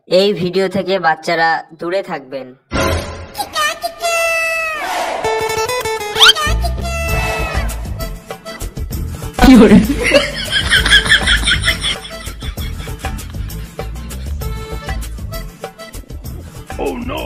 এই ভিডিও থেকে বাচ্চারা দূরে থাকবেন। Oh no!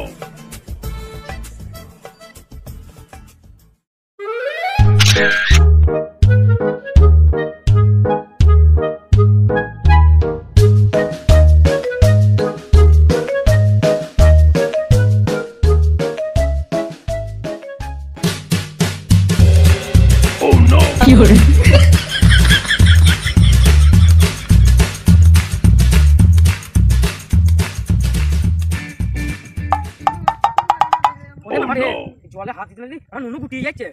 Oh no! Oh no! জলে হাত দিতে আর নুনু গুটিয়ে যাচ্ছে।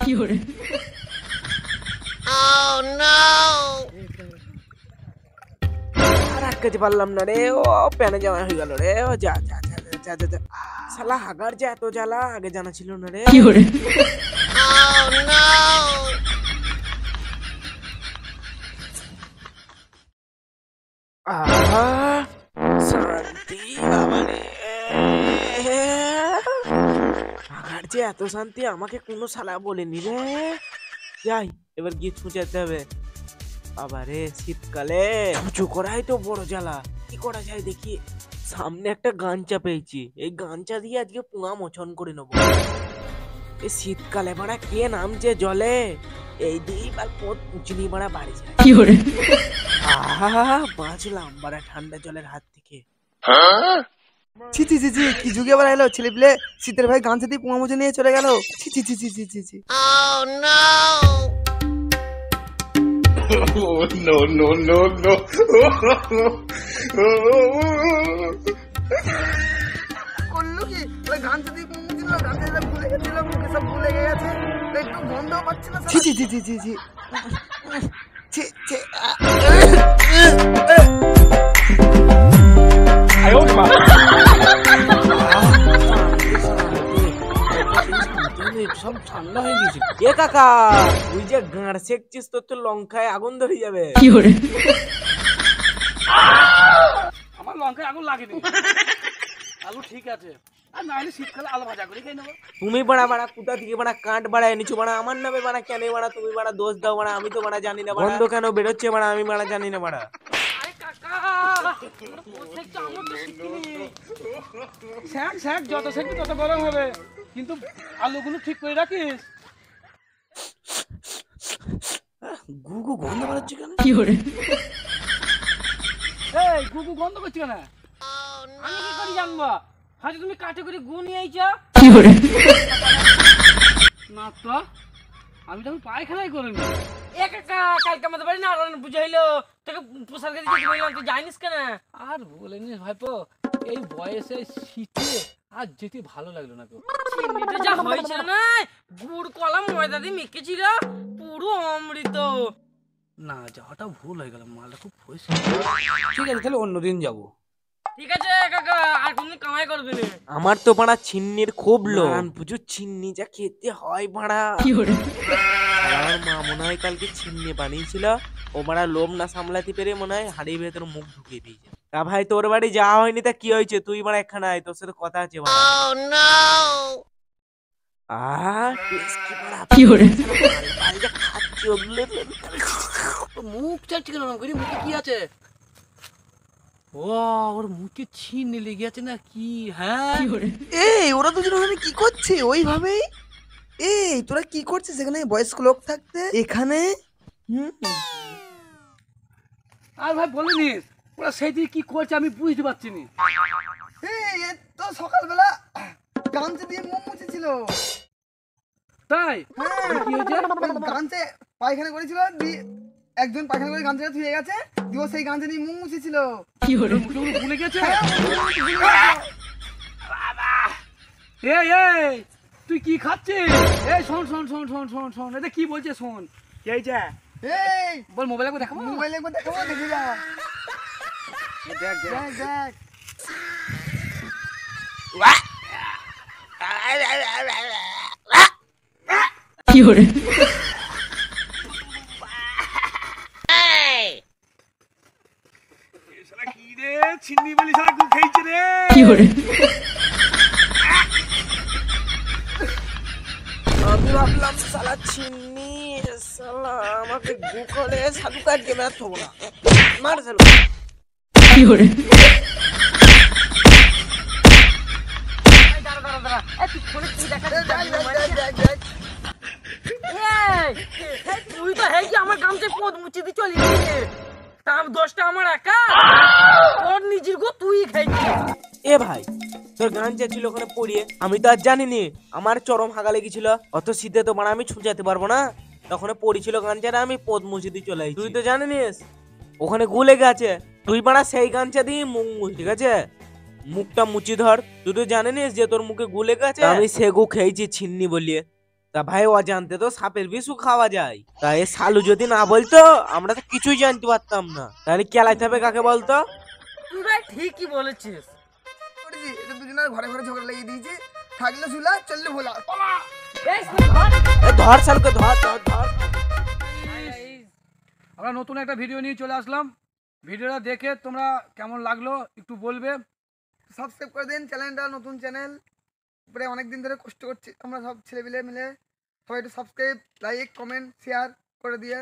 আর আটকাতে পারলাম না রে, ও প্যানে জামা হয়ে গেল রে। ও যা যা যা যা যা যা। শালা হাগার যে এত জ্বালা আগে জানা ছিল না রে। আহা শান্তি বাবারে, হাগার যে এত শান্তি আমাকে কোনো শালা বলেনি রে। যাই এবার গিয়ে ছুঁচাতে হবে। বাবারে শীতকালে ছুঁচু করাই তো বড় জ্বালা, কি করা যায় দেখি। সামনে একটা গাঞ্চা পেয়েছি, এই গাঞ্চা দিয়ে আজকে পুঙা মোচন করে নেবো। এই শীতকালে বাড়া কে নামছে জলে, এই দিয়ে আর পোত পুচনি বাড়া বাড়ি যায়। আহা বাঁচলাম বাড়া ঠান্ডা জলের হাত থেকে। ছি ছি ছি ছি, কি যুগে আবার এলো ছেলে পিলে শীতের ভাই গান সাথে পুঙা মুছে নিয়ে চলে গেল। ছি ছি ছি ছি ছি ছি ছি। Oh no no no no! করলো কি ওই গান সাথে পুঙা মুছিল, গান সাথে ভুলে গেছিল, মুখে সব ভুলে গেছে, একটু গন্ধ পাচ্ছি না। ছি ছি ছি ছি ছি ছি ছি ছি। 哎呦我的妈！ সব ঠান্ডা হয়ে গেছে। এ কাকা তুই যে গাঁড় সেকছিস, তোর তো লঙ্কায় আগুন ধরে যাবে। আমার লঙ্কায় আগুন লাগেনি, আলু ঠিক আছে। আর না হলে শীতকালে আলু ভাজা করে খেয়ে নেবো। তুমি বাড়া বাড়া কোথা থেকে বাড়া কাঠ বাড়া এনেছো বাড়া, আমার নামে বাড়া কেন বাড়া তুমি বাড়া দোষ দাও বাড়া, আমি তো বাড়া জানি না গন্ধ কেন বেরোচ্ছে বাড়া, আমি বাড়া জানি না বাড়া। আরে কাকা প্রত্যেকটা আলু তো শিখিনি। স্যাক স্যাক যত সেকবি তত গরম হবে, কিন্তু আলুগুলো ঠিক করে রাখিস। গুগু গন্ধ বেরোচ্ছে কেন? এই গুগু গন্ধ করছি কেন? আমি কি করে জানবো? হয়তো তুমি কাটে করে গু নিয়ে আইছো। না তো আমি তো পায়খানাই করিনি। এ কাকা কালকে আমাদের বাড়ি না বুঝাইলো তোকে প্রসাদ খেতে যেতে বললাম, তুই জানিস কেন? আর বলেনিস ভাইপো, এই বয়সে শীতে আর যেতে ভালো লাগলো না তো। চিনিটা যা হয়েছিল না, গুড় কলা ময়দা দিয়ে মেখেছিল, পুরো অমৃত। না যাওয়াটা ভুল হয়ে গেল, মালটা খুব পয়সা। ঠিক আছে তাহলে অন্যদিন যাবো। ঠিক আছে কাকা, আর কোনদিন কামাই করবি না। আমার তো বাড়া ছিন্নির খুব লোভ, বুঝো ছিন্নি যা খেতে হয় বাড়া। আমার মা মনে হয় কালকে ছিন্নি বানিয়েছিল, ও বাড়া লোভ না সামলাতে পেরে মনে হয় হাড়ির ভেতর মুখ ঢুকিয়ে দিয়েছে। তা ভাই তোর বাড়ি যাওয়া হয়নি, তা কি হয়েছে? তুই বাড়া এখানে আয়, তোর সাথে কথা আছে বাড়া। মুখ চাচ্ছি কেন? মুখে কি আছে? ও ওর মুখে ছিন্নি লেগে আছে না কি? হ্যাঁ এই ওরা দুজন ওখানে কি করছে ওইভাবেই? এই তোরা কি করছিস এখানে বয়স্ক লোক থাকতে এখানে? আর ভাই বলিনিস ওরা সেই দিকে কি করছে আমি বুঝতে পারছি না। এই তো সকালবেলা গামছা দিয়ে মুখ মুছেছিল। তাই কি হয়েছে? গামছা পায়খানা করেছিল, একজন পায়খানা করে গামছা ধুয়ে গেছে, দিও সেই গামছা দিয়ে মুখ মুছেছিল। মুখে ভুলে গেছে। এই এই তুই কি খাচ্ছিস? এই শোন শোন শোন শোন শোন শোন, এটা কি বলছে শোন। এই যা এই বল মোবাইলে একবার দেখাবো। মোবাইলে একবার দেখাবো, দেখে যা। দেখ দেখ দেখ। কি করে? রে ছিন্নি বলি সারা খুব খেয়েছে রে। আমি ভাবলাম শালা চিনি শালা আমাকে গু করে সাধু কাটকে ব্যর্থ না মার শালা এই দাঁড়া দাঁড়া দাঁড়া এই তুই ফোনে কি দেখা এই যাই, যাই, যাই, যাই, যাই। এই তুই তো হেই কি আমার গামছে পদ মুচি দি চলি গেলি তার দোষটা আমার একা তোর নিজের গো তুই খাইছিস এ ভাই তোর গাঞ্জা ছিল ওখানে পড়িয়ে আমি তো আর জানিনি আমার চরম হাগা লেগেছিল অত শীতে তো মানে আমি ছুঁচাতে পারবো না তখন পড়েছিল গাঞ্জাটা আমি পদ মুছে দিয়ে চলে তুই তো জানিস ওখানে গুলে গেছে তুই বাড়া সেই গাঞ্জা দিয়ে মুখ মুছ ঠিক আছে মুখটা মুচি ধর তুই তো জানিস যে তোর মুখে গুলে গেছে আমি সেগু খেয়েছি ছিন্নি বলিয়ে তা ভাই অজান্তে তো সাপের বিষও খাওয়া যায় তা এ শালু যদি না বলতো আমরা তো কিছুই জানতে পারতাম না তাহলে কেলাইতে হবে কাকে বলতো তুই ভাই ঠিকই বলেছিস করেছি এটা দুজনের ঘরে ঘরে ঝগড়া লাগিয়ে দিয়েছি থাকলে ঝুলা চললে ভোলা এই ধর। এ ধর শালকে ধর ধর ধর আমরা নতুন একটা ভিডিও নিয়ে চলে আসলাম ভিডিওটা দেখে তোমরা কেমন লাগলো একটু বলবে সাবস্ক্রাইব করে দিন চ্যানেলটা নতুন চ্যানেল উপরে অনেকদিন ধরে কষ্ট করছি আমরা সব ছেলেপিলে মিলে সবাই একটু সাবস্ক্রাইব লাইক কমেন্ট শেয়ার করে দিয়ে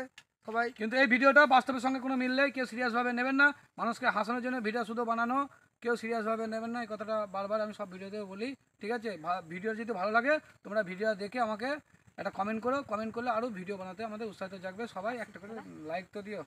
সবাই কিন্তু এই ভিডিওটা বাস্তবের সঙ্গে কোনো মিললে কেউ সিরিয়াসভাবে নেবেন না মানুষকে হাসানোর জন্য ভিডিও শুধু বানানো কেউ সিরিয়াসভাবে নেবেন না এই কথাটা বারবার আমি সব ভিডিওতে বলি ঠিক আছে ভিডিও যদি ভালো লাগে তোমরা ভিডিও দেখে আমাকে একটা কমেন্ট করো কমেন্ট করলে আরও ভিডিও বানাতে আমাদের উৎসাহিত জাগবে সবাই একটা করে লাইক তো দিও